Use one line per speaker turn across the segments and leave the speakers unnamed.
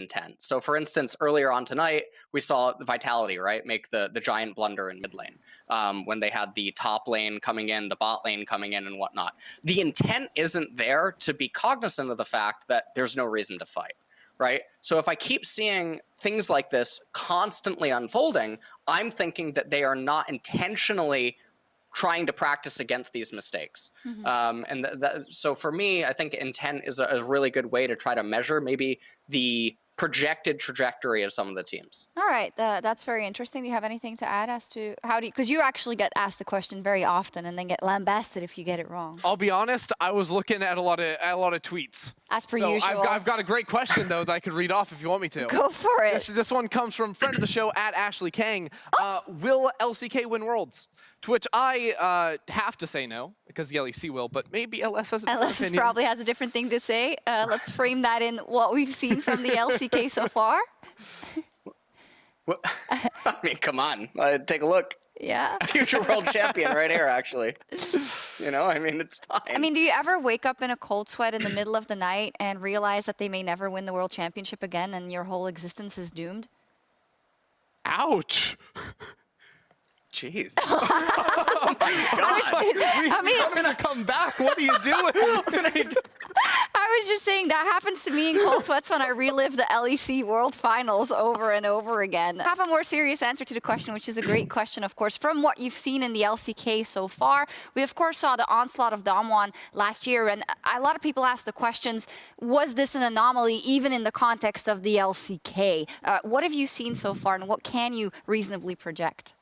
intent. So for instance, earlier on tonight, we saw Vitality, right, make the giant blunder in mid lane when they had the top lane coming in, the bot lane coming in and whatnot. The intent isn't there to be cognizant of the fact that there's no reason to fight, right? So if I keep seeing things like this constantly unfolding, I'm thinking that they are not intentionally trying to practice against these mistakes. So for me, I think intent is a really good way to try to measure maybe the projected trajectory of some of the teams.
All right, that's very interesting. Do you have anything to add as to how do you, because you actually get asked the question very often and then get lambasted if you get it wrong.
I'll be honest, I was looking at a lot of tweets.
As per usual.
I've got a great question though that I could read off if you want me to.
Go for it.
This one comes from friend of the show at Ashley Kang. Will LCK win Worlds? To which I have to say no, because the LEC will, but maybe LS has a different opinion.
Probably has a different thing to say. Let's frame that in what we've seen from the LCK so far.
I mean, come on, take a look.
Yeah.
Future world champion right here, actually. You know, I mean, it's fine.
I mean, do you ever wake up in a cold sweat in the middle of the night and realize that they may never win the world championship again and your whole existence is doomed?
Ouch.
Jeez. Oh my God.
I'm going to come back. What are you doing?
I was just saying that happens to me in cold sweats when I relive the LEC World Finals over and over again. Have a more serious answer to the question, which is a great question, of course. From what you've seen in the LCK so far, we of course saw the onslaught of Damwon last year, and a lot of people ask the questions, was this an anomaly even in the context of the LCK? What have you seen so far, and what can you reasonably project?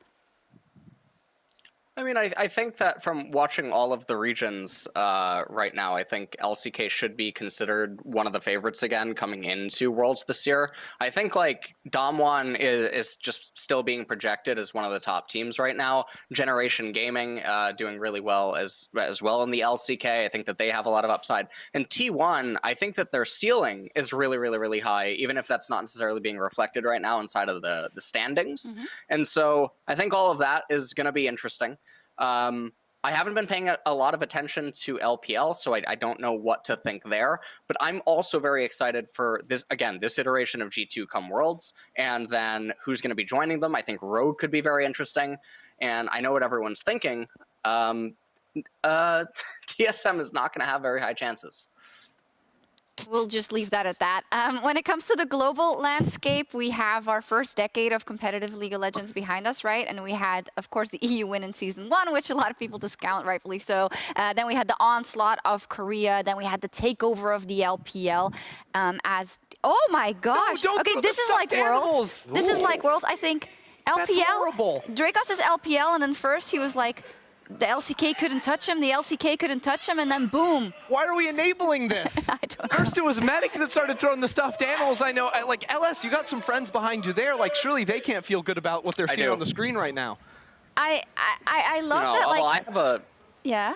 I mean, I think that from watching all of the regions right now, I think LCK should be considered one of the favorites again coming into Worlds this year. I think like Damwon is just still being projected as one of the top teams right now. Generation Gaming doing really well as well in the LCK. I think that they have a lot of upside. And T1, I think that their ceiling is really, really, really high, even if that's not necessarily being reflected right now inside of the standings. And so I think all of that is going to be interesting. I haven't been paying a lot of attention to LPL, so I don't know what to think there. But I'm also very excited for this, again, this iteration of G2 come Worlds, and then who's going to be joining them. I think Rogue could be very interesting, and I know what everyone's thinking. TSM is not going to have very high chances.
We'll just leave that at that. When it comes to the global landscape, we have our first decade of competitive League of Legends behind us, right? And we had, of course, the EU win in Season 1, which a lot of people discount, rightfully so. Then we had the onslaught of Korea. Then we had the takeover of the LPL as... Oh my gosh!
No,
okay, this is like Worlds. This is like Worlds. I think LPL...
That's horrible.
Dracos is LPL, and then first he was like... The LCK couldn't touch him, the LCK couldn't touch him, and then boom.
Why are we enabling this?
I don't know.
First it was Medic that started throwing the stuffed animals. I know, like LS, you got some friends behind you there. Like surely they can't feel good about what they're seeing on the screen right now.
I love that. Like,
well, I have a...
Yeah.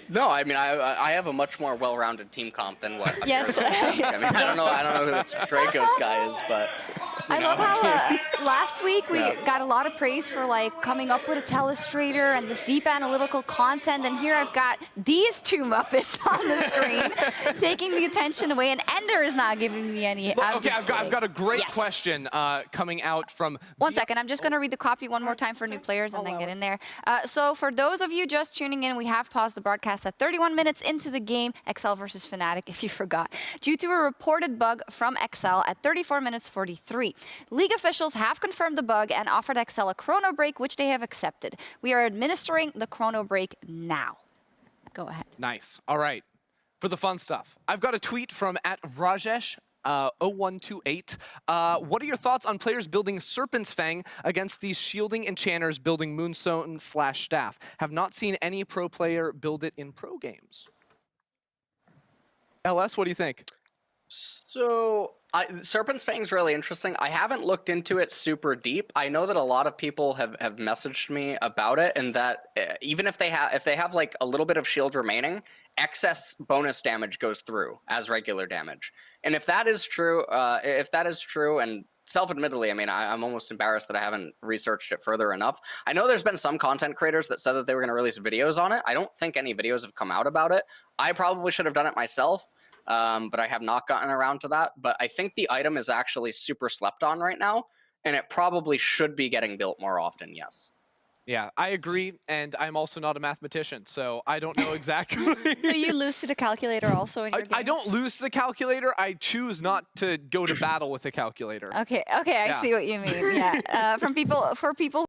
No, I mean I have a much more well-rounded team comp than what.
Yes.
I mean I don't know who this Dracos guy is, but.
I love how last week we got a lot of praise for like coming up with a telestrator and this deep analytical content, and here I've got these two Muppets on the screen taking the attention away, and Ender is not giving me any.
Okay, I've got a great question coming out from...
One second, I'm just going to read the copy one more time for new players and then get in there. So for those of you just tuning in, we have paused the broadcast at 31 minutes into the game, XL versus Fnatic, if you forgot, due to a reported bug from XL at 34 minutes 43. League officials have confirmed the bug and offered XL a chrono break, which they have accepted. We are administering the chrono break now. Go ahead.
Nice. All right. For the fun stuff, I've got a tweet from @Rajesh 0128. What are your thoughts on players building Serpent's Fang against these shielding enchanters building Moonstone / Staff? Have not seen any pro player build it in pro games. LS, what do you think?
So, Serpent's Fang is really interesting. I haven't looked into it super deep. I know that a lot of people have messaged me about it, and that even if they have like a little bit of shield remaining, excess bonus damage goes through as regular damage. And if that is true, and self-admittedly, I mean, I'm almost embarrassed that I haven't researched it further enough. I know there's been some content creators that said that they were going to release videos on it. I don't think any videos have come out about it. I probably should have done it myself. but I have not gotten around to that. But I think the item is actually super slept on right now, and it probably should be getting built more often, yes.
Yeah, I agree, and I'm also not a mathematician, so I don't know exactly.
So you lose to the calculator also in your
I
games?
don't lose the calculator. I choose not to go to battle with the calculator.
Okay, I
Yeah.
see what you mean. Yeah, for people